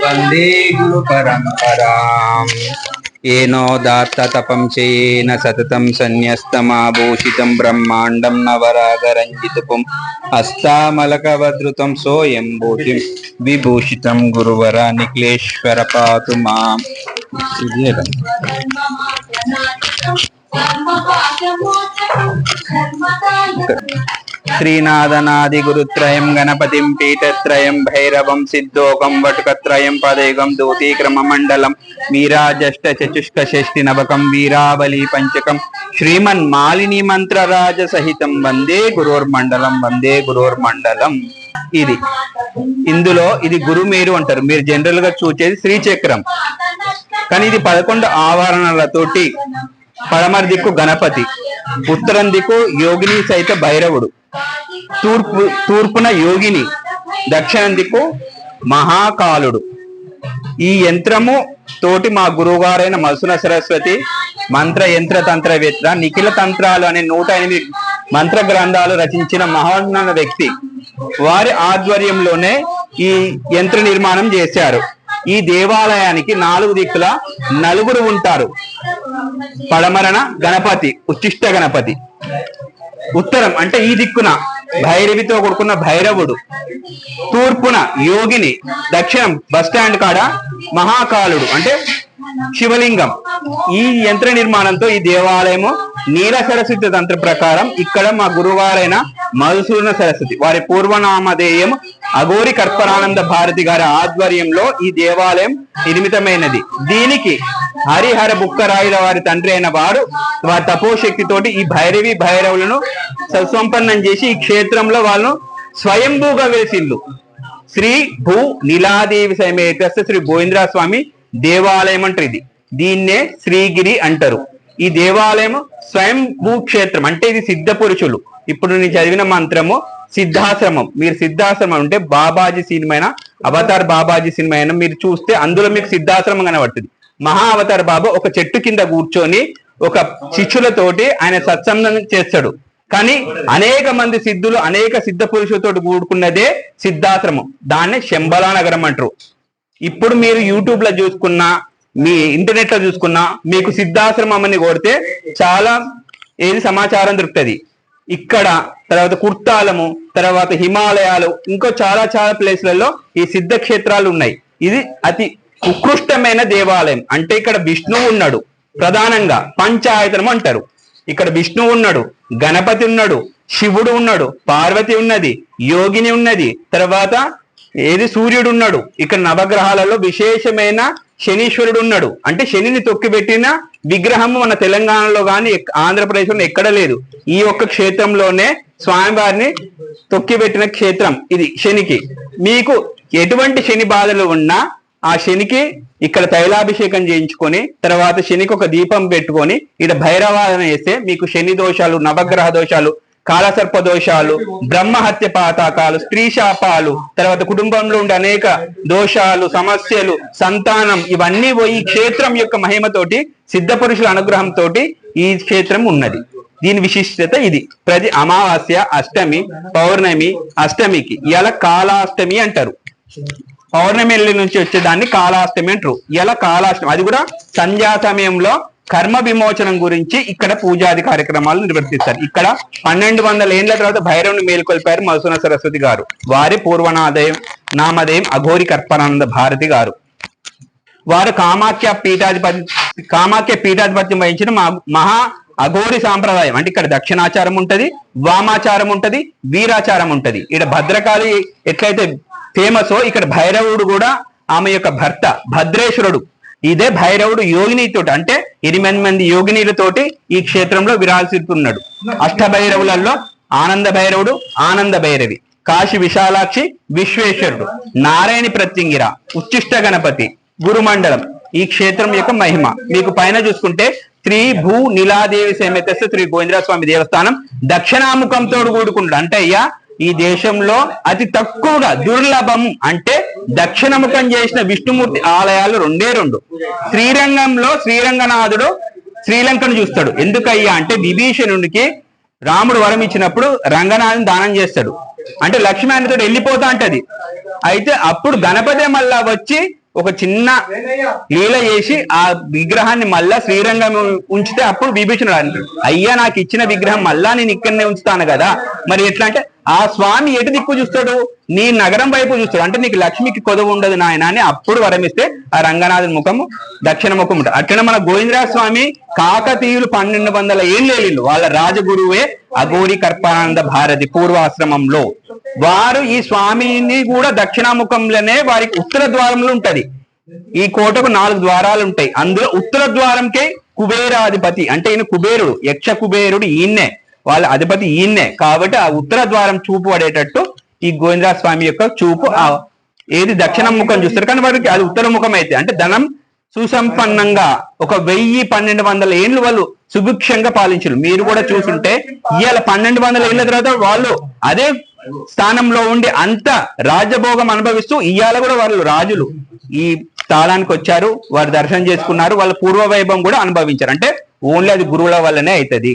వందే గురు పరంపరాం ఏనో దాత్త తపం చేయేన సతతం సన్యస్తమాభూషితం బ్రహ్మాండం నవరాగరంజితపుం హస్తామలకవధృతం సోయం భూషిం విభూషితం గురువర నిఖిలేశ్వర పాతు మాం. శ్రీనాథనాది గురుత్రయం గణపతిం పీఠత్రయం భైరవం సిద్ధోకం వటుకత్రయం పదైకం దూతీక్రమ మండలం వీరాజష్ట చతుష్క షష్ఠి నవకం వీరావళి పంచకం శ్రీమన్ మాలిని మంత్రరాజ సహితం వందే గురోర్మండలం వందే గురోర్మండలం. ఇందులో ఇది గురుమేరు అంటారు. మీరు జనరల్ గా చూసేది శ్రీచక్రం, కానీ ఇది 11 ఆవరణలతోటి. పడమర దిక్కు గణపతి, ఉత్తరం దిక్కు యోగిని సహిత భైరవుడు, తూర్పున యోగిని, దక్షిణం దిక్కు మహాకాలుడు. ఈ యంత్రము తోటి మా గురువుగారైన మధుసూదన సరస్వతి మంత్ర యంత్ర తంత్రవేత్త నిఖిల తంత్రాలు అనే 108 మంత్ర గ్రంథాలు రచించిన మహోన్నత వ్యక్తి. వారి ఆధ్వర్యంలోనే ఈ యంత్ర నిర్మాణం చేశారు. ఈ దేవాలయానికి 4 దిక్కుల 4 ఉంటారు. పడమరన గణపతి, ఉచ్చిష్ట గణపతి, ఉత్తరం అంటే ఈ దిక్కున భైరవితో కూడుకున్న భైరవుడు, తూర్పున యోగిని, దక్షిణం బస్టాండ్ కాడ మహాకాలుడు అంటే శివలింగం. ఈ యంత్ర నిర్మాణంతో ఈ దేవాలయము నీల సరస్వతి తంత్ర ప్రకారం ఇక్కడ మా గురువారైన మధుసూదన సరస్వతి వారి పూర్వనామధేయం అఘోరి కర్పరానంద భారతి గారి ఆధ్వర్యంలో ఈ దేవాలయం నిర్మితమైనది. దీనికి హరిహర బుక్కరాయుల వారి తండ్రి అయిన వారు వారి తపోశక్తితోటి ఈ భైరవి భైరవులను సస్సంపన్నం చేసి ఈ క్షేత్రంలో వాళ్ళను స్వయంభూగా వేసిల్లు. శ్రీ భూ నీలాదేవి సమేత శ్రీ గోవిందరా స్వామి దేవాలయం అంటారు. దీన్నే శ్రీగిరి అంటారు. ఈ దేవాలయం స్వయంభూ క్షేత్రం అంటే ఇది సిద్ధ పురుషులు. ఇప్పుడు నేను చదివిన మంత్రము సిద్ధాశ్రమం. మీరు సిద్ధాశ్రమం అంటే బాబాజీ సినిమా అయినా అవతార్ బాబాజీ సినిమా అయినా మీరు చూస్తే అందులో మీకు సిద్ధాశ్రమం కనబడుతుంది. మహా అవతార్ బాబా ఒక చెట్టు కింద కూర్చొని ఒక శిష్యులతోటి ఆయన సత్సంగం చేస్తాడు. కానీ అనేక మంది సిద్ధులు అనేక సిద్ధ పురుషులతో కూడుకున్నదే సిద్ధాశ్రమం. దాన్నే శంబలా నగరం అంటారు. ఇప్పుడు మీరు యూట్యూబ్ లో చూసుకున్నా మీ ఇంటర్నెట్ లో చూసుకున్నా మీకు సిద్ధాశ్రమం అని కొడితే చాలా సమాచారం దొరుకుతుంది. ఇక్కడ తర్వాత కుర్తాలము, తర్వాత హిమాలయాలు, ఇంకో చాలా చాలా ప్లేస్లలో ఈ సిద్ధ క్షేత్రాలు ఉన్నాయి. ఇది అతి ఉత్కృష్టమైన దేవాలయం. అంటే ఇక్కడ విష్ణువు ఉన్నాడు, ప్రధానంగా పంచాయతనం అంటారు. ఇక్కడ విష్ణువు ఉన్నాడు, గణపతి ఉన్నాడు, శివుడు ఉన్నాడు, పార్వతి ఉన్నది, యోగిని ఉన్నది, తర్వాత సూర్యుడు ఉన్నాడు. ఇక్కడ నవగ్రహాలలో విశేషమైన శనీశ్వరుడు ఉన్నాడు. అంటే శనిని తొక్కిపెట్టిన విగ్రహం మన తెలంగాణలో కానీ ఆంధ్రప్రదేశ్ లో ఎక్కడ లేదు. ఈ ఒక్క క్షేత్రంలోనే స్వామివారిని తొక్కిపెట్టిన క్షేత్రం ఇది. శనికి మీకు ఎటువంటి శని బాధలు ఉన్నా ఆ శనికి ఇక్కడ తైలాభిషేకం చేయించుకొని తర్వాత శనికి ఒక దీపం పెట్టుకొని ఇక్కడ భైరవాదన చేస్తే మీకు శని దోషాలు, నవగ్రహ దోషాలు, కాలసర్ప దోషాలు, బ్రహ్మహత్య పాతకాలు, స్త్రీ శాపాలు, తర్వాత కుటుంబంలో ఉండే అనేక దోషాలు, సమస్యలు, సంతానం ఇవన్నీ పోయి ఈ క్షేత్రం యొక్క మహిమతోటి సిద్ధ పురుషుల అనుగ్రహంతో ఈ క్షేత్రం ఉన్నది. దీని విశిష్టత ఇది. ప్రతి అమావాస్య, అష్టమి, పౌర్ణమి, అష్టమికి ఇలా కాలాష్టమి అంటారు. పౌర్ణమి నుంచి వచ్చేదాన్ని కాలాష్టమి అంటారు. ఇలా కాలాష్టమి అది కూడా సంధ్యా సమయంలో కర్మ విమోచనం గురించి ఇక్కడ పూజాది కార్యక్రమాలు నిర్వర్తిస్తారు. ఇక్కడ 1200 ఏళ్ల తర్వాత భైరవుని మేలుకొల్పారు మధుసూదన సరస్వతి గారు. వారి నామధేయం అఘోరి కర్పరానంద భారతి గారు. వారు కామాఖ్య పీఠాధిపత్యం వహించిన మహా అఘోరి సాంప్రదాయం. అంటే ఇక్కడ దక్షిణాచారం ఉంటది, వామాచారం ఉంటది, వీరాచారం ఉంటది. ఇక్కడ భద్రకాళి ఎట్లయితే ఫేమసో ఇక్కడ భైరవుడు కూడా ఆమె యొక్క భర్త భద్రేశ్వరుడు. ఇదే భైరవుడు యోగినితో అంటే 8 మంది యోగినీలతోటి ఈ క్షేత్రంలో విరాజిస్తున్నాడు. అష్టభైరవులలో ఆనంద భైరవుడు, ఆనంద భైరవి, కాశీ విశాలాక్షి, విశ్వేశ్వరుడు, నారాయణి ప్రత్యంగిర, ఉచ్చిష్ట గణపతి, గురుమండలం ఈ క్షేత్రం యొక్క మహిమ. మీకు పైన చూసుకుంటే శ్రీ భూ నీలాదేవి సమేత శ్రీ గోవిందరా స్వామి దేవస్థానం దక్షిణాముఖంతో కూడుకుంటాడు. అంటే అయ్యా ఈ దేశంలో అతి తక్కువగా దుర్లభం అంటే దక్షిణముఖం చేసిన విష్ణుమూర్తి ఆలయాలు 2. శ్రీరంగంలో శ్రీరంగనాథుడు శ్రీలంకను చూస్తాడు. ఎందుకయ్యా అంటే విభీషణుడికి రాముడు వరం ఇచ్చినప్పుడు రంగనాథుని దానం చేస్తాడు. అంటే లక్ష్మీ ఆయనతో వెళ్ళిపోతా అంటది. అయితే అప్పుడు గణపతి మళ్ళా వచ్చి ఒక చిన్న లీల చేసి ఆ విగ్రహాన్ని మళ్ళా శ్రీరంగం ఉంచితే అప్పుడు విభీషణుడు అంటాడు, అయ్యా నాకు ఇచ్చిన విగ్రహం మళ్ళా నేను ఇక్కడనే ఉంచుతాను కదా, మరి ఎట్లా అంటే ఆ స్వామి ఎటు దిక్కు చూస్తాడు, నీ నగరం వైపు చూస్తాడు. అంటే నీకు లక్ష్మికి కొదవ ఉండదు నాయన అని అప్పుడు వరమిస్తే ఆ రంగనాథుని ముఖము దక్షిణ ముఖం ఉంటుంది. అట్లనే మన గోవిందరాజ స్వామి కాకతీయులు 1200 ఏళ్ళు వెళ్ళిండు. వాళ్ళ రాజగురువే అఘోరి కర్పానంద భారతి పూర్వాశ్రమంలో. వారు ఈ స్వామిని కూడా దక్షిణాముఖంలోనే వారికి ఉత్తర ద్వారంలో ఉంటది. ఈ కోటకు 4 ద్వారాలు ఉంటాయి. అందులో ఉత్తర ద్వారంకే కుబేరాధిపతి, అంటే ఈయన కుబేరుడు, యక్ష కుబేరుడు ఈయన్నే, వాళ్ళ అధిపతి ఈయన్నే. కాబట్టి ఆ ఉత్తర ద్వారం చూపు పడేటట్టు ఈ గోవిందరాజ స్వామి యొక్క చూపు ఏది దక్షిణ ముఖం చూస్తారు, కానీ వారికి అది ఉత్తర ముఖం అయితే అంటే ధనం సుసంపన్నంగా ఒక 1000-1200 ఏళ్ళు వాళ్ళు సుభిక్షంగా పాలించారు. మీరు కూడా చూసుంటే ఇవాళ 1200 ఏళ్ల తర్వాత వాళ్ళు అదే స్థానంలో ఉండి అంత రాజభోగం అనుభవిస్తూ ఇవాళ కూడా వాళ్ళు రాజులు ఈ స్థానానికి వచ్చారు, వారు దర్శనం చేసుకున్నారు, వాళ్ళ పూర్వ వైభవం కూడా అనుభవించారు. అంటే ఓన్లీ అది గురువుల వల్లనే అవుతుంది.